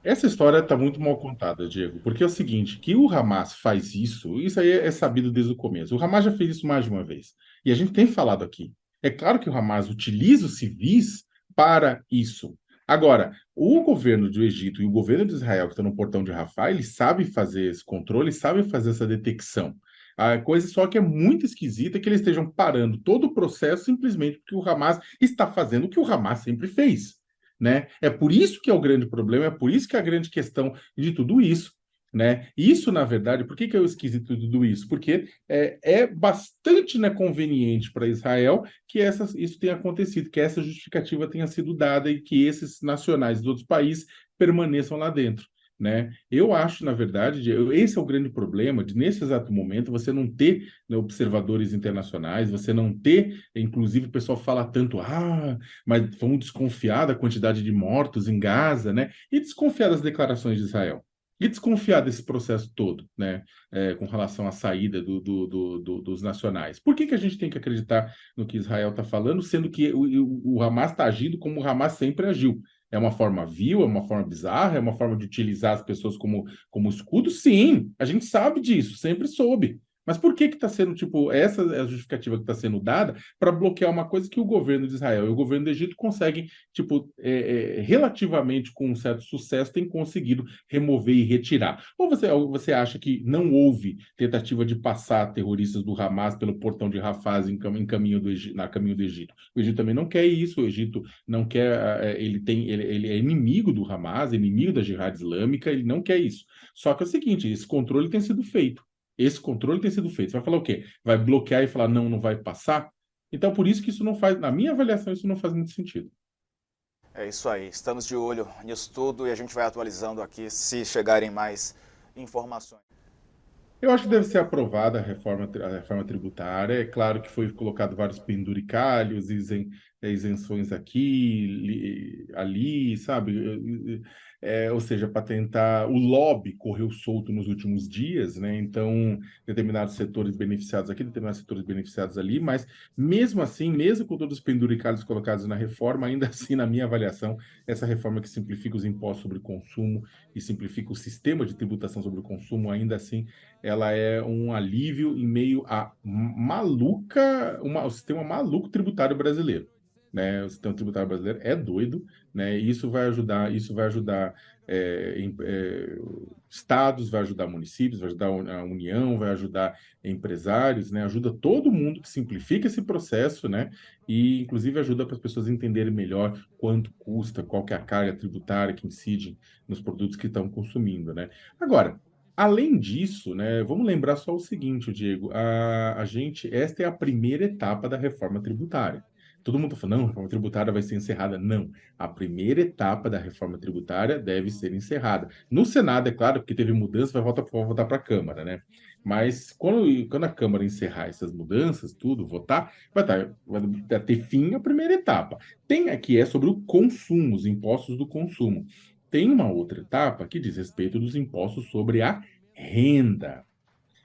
Essa história está muito mal contada, Diego, porque é o seguinte, que o Hamas faz isso, isso aí é sabido desde o começo. O Hamas já fez isso mais de uma vez. E a gente tem falado aqui. É claro que o Hamas utiliza os civis para isso. Agora, o governo do Egito e o governo de Israel, que está no portão de Rafah, eles sabem fazer esse controle, sabem fazer essa detecção. A coisa só que é muito esquisita é que eles estejam parando todo o processo simplesmente porque o Hamas está fazendo o que o Hamas sempre fez, né? É por isso que é o grande problema, é por isso que é a grande questão de tudo isso, né? Isso, na verdade, por que que é o esquisito de tudo isso? Porque é bastante, né, conveniente para Israel que isso tenha acontecido, que essa justificativa tenha sido dada e que esses nacionais dos outros países permaneçam lá dentro. Né? Eu acho, na verdade, esse é o grande problema de, nesse exato momento, você não ter, né, observadores internacionais, você não ter, inclusive o pessoal fala tanto, mas vamos desconfiar da quantidade de mortos em Gaza, né? E desconfiar das declarações de Israel. E desconfiar desse processo todo, né? Com relação à saída dos nacionais. Por que que a gente tem que acreditar no que Israel está falando, sendo que o Hamas está agindo como o Hamas sempre agiu? É uma forma vil, é uma forma bizarra, é uma forma de utilizar as pessoas como escudo? Sim, a gente sabe disso, sempre soube. Mas por que que está sendo, tipo, essa é a justificativa que está sendo dada para bloquear uma coisa que o governo de Israel e o governo do Egito conseguem, tipo, relativamente com um certo sucesso, tem conseguido remover e retirar? Ou você acha que não houve tentativa de passar terroristas do Hamas pelo portão de Rafah em caminho na caminho do Egito? O Egito também não quer isso, o Egito não quer, ele é inimigo do Hamas, inimigo da Jihad Islâmica, ele não quer isso. Só que é o seguinte, esse controle tem sido feito. Esse controle tem sido feito. Você vai falar o quê? Vai bloquear e falar não, não vai passar? Então, por isso que isso não faz, na minha avaliação, isso não faz muito sentido. É isso aí, estamos de olho nisso tudo e a gente vai atualizando aqui se chegarem mais informações. Eu acho que deve ser aprovada a reforma tributária. É claro que foi colocado vários penduricalhos, isenções aqui, ali, sabe? Ou seja, para tentar. O lobby correu solto nos últimos dias, né? Então, determinados setores beneficiados aqui, determinados setores beneficiados ali, mas mesmo assim, mesmo com todos os penduricalhos colocados na reforma, ainda assim, na minha avaliação, essa reforma que simplifica os impostos sobre consumo e simplifica o sistema de tributação sobre o consumo, ainda assim ela é um alívio em meio a o sistema maluco tributário brasileiro, né? O sistema tributário brasileiro é doido, né? E isso vai ajudar estados, vai ajudar municípios, vai ajudar a União, vai ajudar empresários, né? Ajuda todo mundo que simplifica esse processo, né? E inclusive ajuda para as pessoas entenderem melhor quanto custa, qual que é a carga tributária que incide nos produtos que estão consumindo, né? Agora, além disso, né, vamos lembrar só o seguinte, Diego, esta é a primeira etapa da reforma tributária. Todo mundo está falando, não, a reforma tributária vai ser encerrada. Não, a primeira etapa da reforma tributária deve ser encerrada. No Senado, é claro, porque teve mudança, vai voltar para a Câmara, né? Mas quando a Câmara encerrar essas mudanças, tudo, votar, vai ter fim a primeira etapa. Tem aqui, é sobre o consumo, os impostos do consumo. Tem uma outra etapa que diz respeito dos impostos sobre a renda.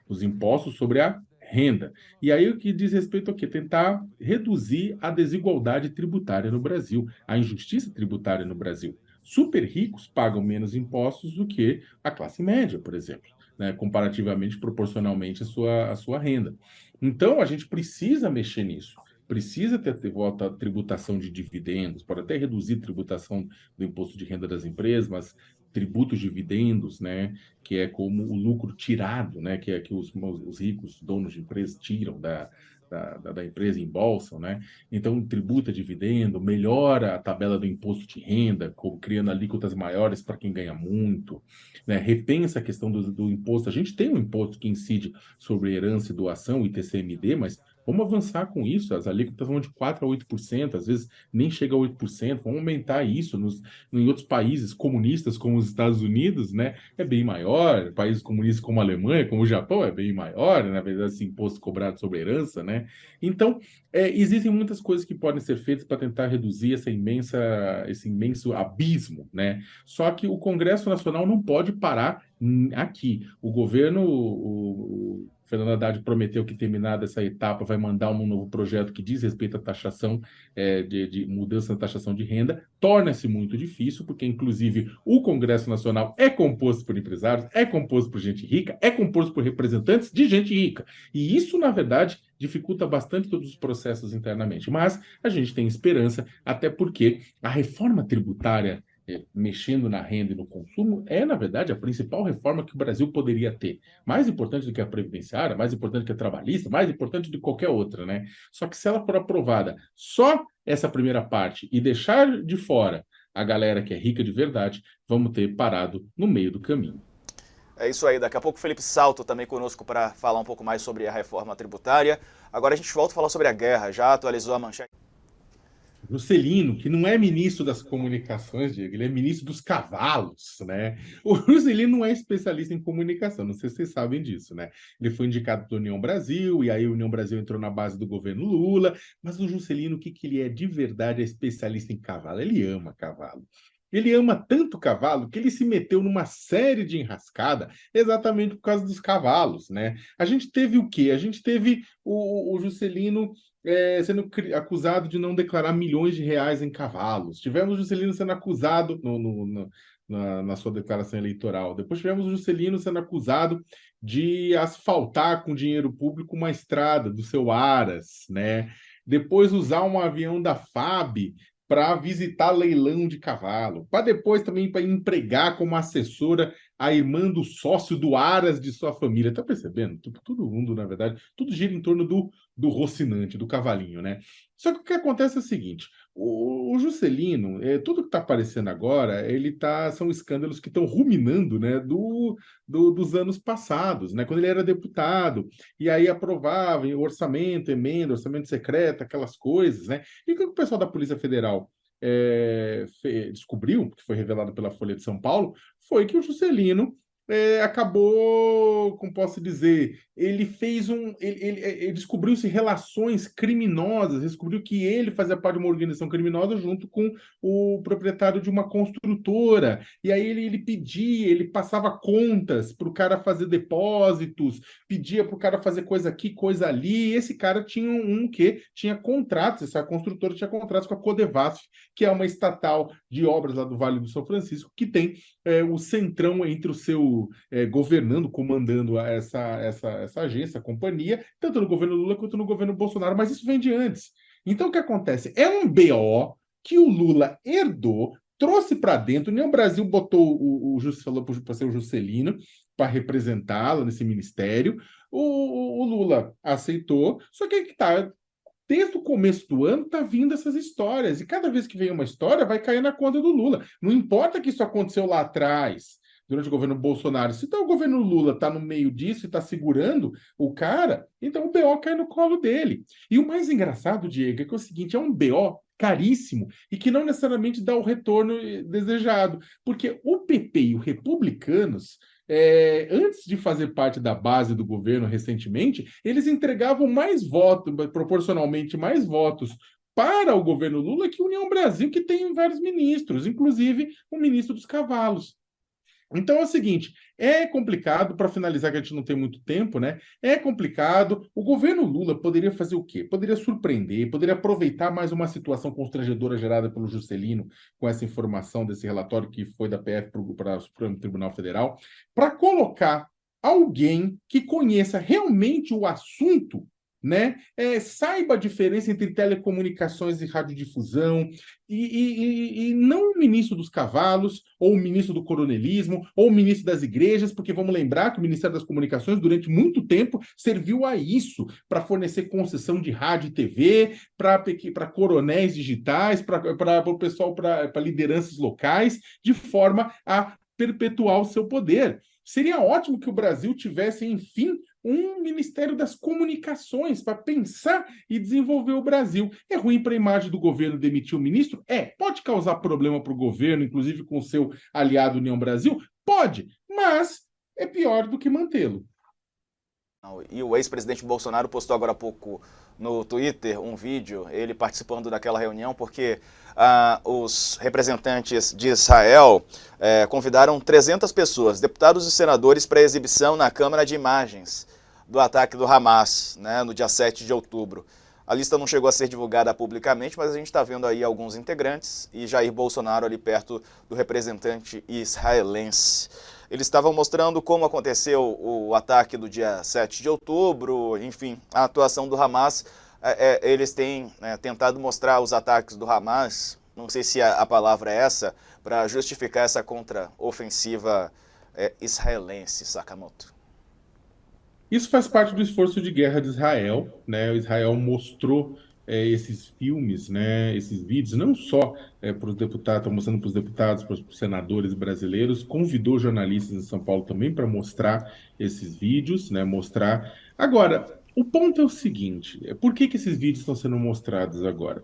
Os impostos sobre a renda. E aí o que diz respeito ao quê? Tentar reduzir a desigualdade tributária no Brasil, a injustiça tributária no Brasil. Super ricos pagam menos impostos do que a classe média, por exemplo, né? Comparativamente, proporcionalmente à sua renda. Então, a gente precisa mexer nisso. Precisa ter volta a tributação de dividendos, pode até reduzir a tributação do imposto de renda das empresas, mas tributos de dividendos, né? Que é como o lucro tirado, né, que é que os ricos donos de empresas tiram da empresa e embolsam, né? Então, tributa dividendo, melhora a tabela do imposto de renda, criando alíquotas maiores para quem ganha muito, né? Repensa a questão do imposto. A gente tem um imposto que incide sobre herança e doação, o ITCMD, mas vamos avançar com isso. As alíquotas vão de 4 a 8%, às vezes nem chega a 8%. Vamos aumentar isso em outros países comunistas, como os Estados Unidos, né? É bem maior, países comunistas como a Alemanha, como o Japão, é bem maior, né? Na verdade, esse imposto cobrado sobre herança, né? Então, existem muitas coisas que podem ser feitas para tentar reduzir esse imenso abismo, né? Só que o Congresso Nacional não pode parar aqui. O governo Fernando Haddad prometeu que, terminada essa etapa, vai mandar um novo projeto que diz respeito à taxação, de mudança na taxação de renda. Torna-se muito difícil, porque, inclusive, o Congresso Nacional é composto por empresários, é composto por gente rica, é composto por representantes de gente rica. E isso, na verdade, dificulta bastante todos os processos internamente. Mas a gente tem esperança, até porque a reforma tributária, mexendo na renda e no consumo, na verdade, a principal reforma que o Brasil poderia ter. Mais importante do que a previdenciária, mais importante do que a trabalhista, mais importante do que qualquer outra, né? Só que se ela for aprovada só essa primeira parte e deixar de fora a galera que é rica de verdade, vamos ter parado no meio do caminho. É isso aí, daqui a pouco o Felipe Salto também conosco para falar um pouco mais sobre a reforma tributária. Agora a gente volta a falar sobre a guerra, já atualizou a manchete. Juscelino, que não é ministro das comunicações, Diego, ele é ministro dos cavalos, né? O Juscelino não é especialista em comunicação, não sei se vocês sabem disso, né? Ele foi indicado pela União Brasil, e aí a União Brasil entrou na base do governo Lula, mas o Juscelino, o que ele é de verdade? É especialista em cavalo, ele ama cavalo. Ele ama tanto cavalo que ele se meteu numa série de enrascada exatamente por causa dos cavalos, né? A gente teve o quê? A gente teve o Juscelino sendo acusado de não declarar milhões de reais em cavalos. Tivemos o Juscelino sendo acusado na sua declaração eleitoral. Depois tivemos o Juscelino sendo acusado de asfaltar com dinheiro público uma estrada do seu Aras, né? Depois usar um avião da FAB para visitar leilão de cavalo, para depois também para empregar como assessora a irmã do sócio do Aras de sua família. Tá percebendo? Todo mundo, na verdade, tudo gira em torno do Rocinante, do cavalinho, né? Só que o que acontece é o seguinte, o Juscelino, tudo que está aparecendo agora, são escândalos que estão ruminando, né, dos anos passados, né, quando ele era deputado, e aí aprovava em orçamento, emenda, orçamento secreto, aquelas coisas, né? E o que o pessoal da Polícia Federal descobriu, que foi revelado pela Folha de São Paulo, foi que o Juscelino acabou, como posso dizer, ele fez ele descobriu-se relações criminosas, descobriu que ele fazia parte de uma organização criminosa junto com o proprietário de uma construtora, e aí ele passava contas para o cara fazer depósitos, pedia para o cara fazer coisa aqui, coisa ali, e esse cara tinha contratos, essa construtora tinha contratos com a Codevasf, que é uma estatal de obras lá do Vale do São Francisco, que tem o centrão entre o seu governando, comandando essa agência, a companhia, tanto no governo Lula quanto no governo Bolsonaro, mas isso vem de antes. Então, o que acontece? É um BO que o Lula herdou, trouxe para dentro, nem o Brasil botou o Juscelino para ser o Juscelino, para representá-lo nesse ministério, o Lula aceitou, só que aí que tá, desde o começo do ano tá vindo essas histórias, e cada vez que vem uma história vai cair na conta do Lula. Não importa que isso aconteceu lá atrás, durante o governo Bolsonaro. Se o governo Lula está no meio disso e está segurando o cara, então o BO cai no colo dele. E o mais engraçado, Diego, é que é o seguinte, é um BO caríssimo e que não necessariamente dá o retorno desejado, porque o PP e os republicanos, antes de fazer parte da base do governo recentemente, eles entregavam mais votos, proporcionalmente mais votos para o governo Lula que a União Brasil, que tem vários ministros, inclusive o ministro dos cavalos. Então é o seguinte, é complicado, para finalizar que a gente não tem muito tempo, né? É complicado. O governo Lula poderia fazer o quê? Poderia surpreender, poderia aproveitar mais uma situação constrangedora gerada pelo Juscelino, com essa informação desse relatório que foi da PF para o Supremo Tribunal Federal, para colocar alguém que conheça realmente o assunto, né? Saiba a diferença entre telecomunicações e radiodifusão, e não o ministro dos cavalos, ou o ministro do coronelismo, ou o ministro das igrejas, porque vamos lembrar que o Ministério das Comunicações, durante muito tempo, serviu a isso, para fornecer concessão de rádio e TV, para coronéis digitais, para o pessoal, para lideranças locais, de forma a perpetuar o seu poder. Seria ótimo que o Brasil tivesse, enfim, um Ministério das Comunicações para pensar e desenvolver o Brasil. É ruim para a imagem do governo demitir o ministro? Pode causar problema para o governo, inclusive com o seu aliado União Brasil? Pode, mas é pior do que mantê-lo. E o ex-presidente Bolsonaro postou agora há pouco no Twitter um vídeo, ele participando daquela reunião, porque os representantes de Israel convidaram 300 pessoas, deputados e senadores, para exibição na Câmara de Imagens do ataque do Hamas, né, no dia 7 de outubro. A lista não chegou a ser divulgada publicamente, mas a gente está vendo aí alguns integrantes e Jair Bolsonaro ali perto do representante israelense. Eles estavam mostrando como aconteceu o ataque do dia 7 de outubro, enfim, a atuação do Hamas. Eles têm tentado mostrar os ataques do Hamas, não sei se a palavra é essa, para justificar essa contra-ofensiva israelense, Sakamoto. Isso faz parte do esforço de guerra de Israel, né? O Israel mostrou esses filmes, né? Esses vídeos, não só para os deputados, estão mostrando para os deputados, para os senadores brasileiros, convidou jornalistas em São Paulo também para mostrar esses vídeos, né? Mostrar. Agora, o ponto é o seguinte: por que que esses vídeos estão sendo mostrados agora?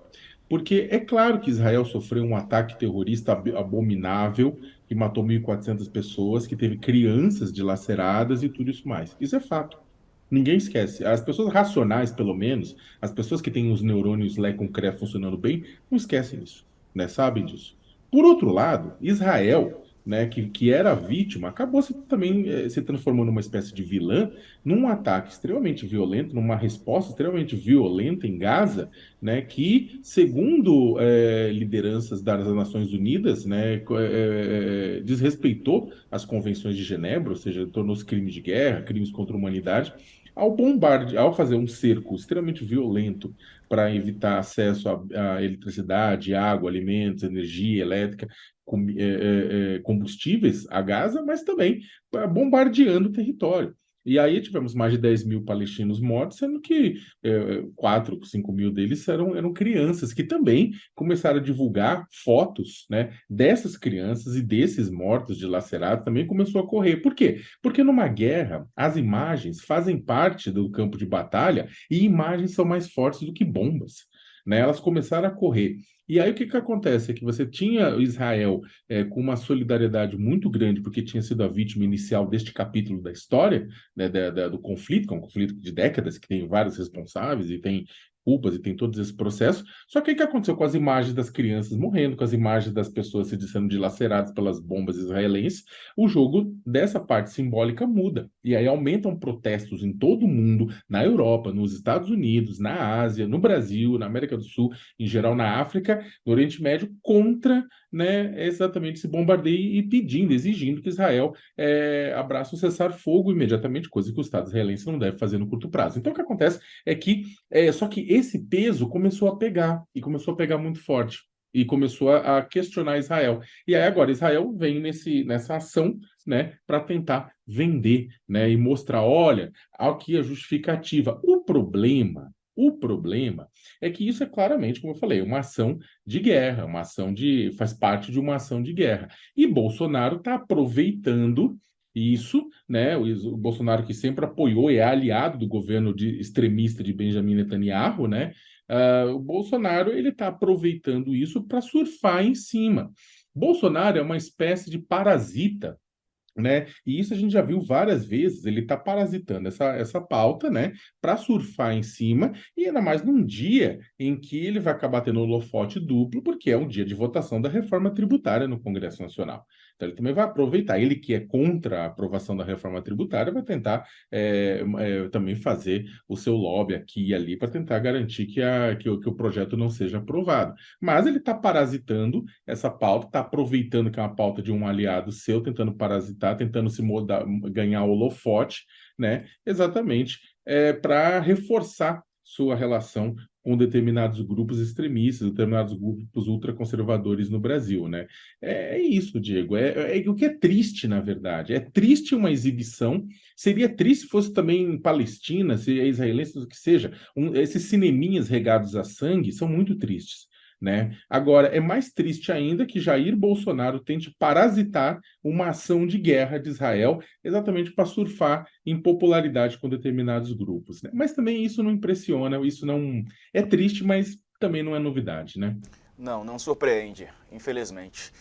Porque é claro que Israel sofreu um ataque terrorista abominável, que matou 1.400 pessoas, que teve crianças dilaceradas e tudo isso mais. Isso é fato. Ninguém esquece. As pessoas racionais, pelo menos, as pessoas que têm os neurônios Lé com CRE funcionando bem, não esquecem isso, né? Sabem disso. Por outro lado, Israel, né, que era vítima, acabou também se transformando numa espécie de vilã, num ataque extremamente violento, numa resposta extremamente violenta em Gaza, né, que, segundo lideranças das Nações Unidas, né, desrespeitou as convenções de Genebra, ou seja, tornou-se crime de guerra, crimes contra a humanidade, ao fazer um cerco extremamente violento para evitar acesso à eletricidade, água, alimentos, energia elétrica, combustíveis a Gaza, mas também bombardeando o território. E aí tivemos mais de 10 mil palestinos mortos, sendo que 4, 5 mil deles eram crianças, que também começaram a divulgar fotos, né, dessas crianças e desses mortos dilacerados, também começou a correr. Por quê? Porque numa guerra, as imagens fazem parte do campo de batalha e imagens são mais fortes do que bombas. Né? Elas começaram a correr. E aí o que que acontece? É que você tinha Israel com uma solidariedade muito grande, porque tinha sido a vítima inicial deste capítulo da história, né, do conflito, que é um conflito de décadas, que tem vários responsáveis e tem culpas e tem todos esses processos. Só que o que aconteceu com as imagens das crianças morrendo, com as imagens das pessoas sendo dilaceradas pelas bombas israelenses? O jogo dessa parte simbólica muda. E aí aumentam protestos em todo o mundo, na Europa, nos Estados Unidos, na Ásia, no Brasil, na América do Sul, em geral na África, no Oriente Médio, contra, né, exatamente esse bombardeio e pedindo, exigindo que Israel abraça o cessar-fogo imediatamente, coisa que o Estado israelense não deve fazer no curto prazo. Então o que acontece é que só que esse peso começou a pegar, e começou a pegar muito forte, e começou a questionar Israel. E aí agora Israel vem nessa ação, né, para tentar vender, né, e mostrar, olha, aqui a justificativa. O problema é que isso é claramente, como eu falei, uma ação de guerra, faz parte de uma ação de guerra. E Bolsonaro está aproveitando isso, né? O Bolsonaro que sempre apoiou e é aliado do governo extremista de Benjamin Netanyahu, né? O Bolsonaro ele está aproveitando isso para surfar em cima. Bolsonaro é uma espécie de parasita, né? E isso a gente já viu várias vezes. Ele está parasitando essa pauta, né? Para surfar em cima, e ainda mais num dia em que ele vai acabar tendo holofote duplo, porque é um dia de votação da reforma tributária no Congresso Nacional. Então ele também vai aproveitar. Ele que é contra a aprovação da reforma tributária vai tentar também fazer o seu lobby aqui e ali para tentar garantir que o projeto não seja aprovado. Mas ele está parasitando essa pauta, está aproveitando que é uma pauta de um aliado seu, tentando parasitar, tentando ganhar holofote, né? Exatamente, para reforçar sua relação com determinados grupos extremistas, determinados grupos ultraconservadores no Brasil, né? É isso, Diego. O que é triste, na verdade. É triste uma exibição. Seria triste se fosse também em Palestina, se é israelense, o que seja. Esses cineminhas regados a sangue são muito tristes. Né? Agora, é mais triste ainda que Jair Bolsonaro tente parasitar uma ação de guerra de Israel, exatamente para surfar em popularidade com determinados grupos. Né? Mas também isso não impressiona, isso não é triste, mas também não é novidade, né? Não, não surpreende, infelizmente.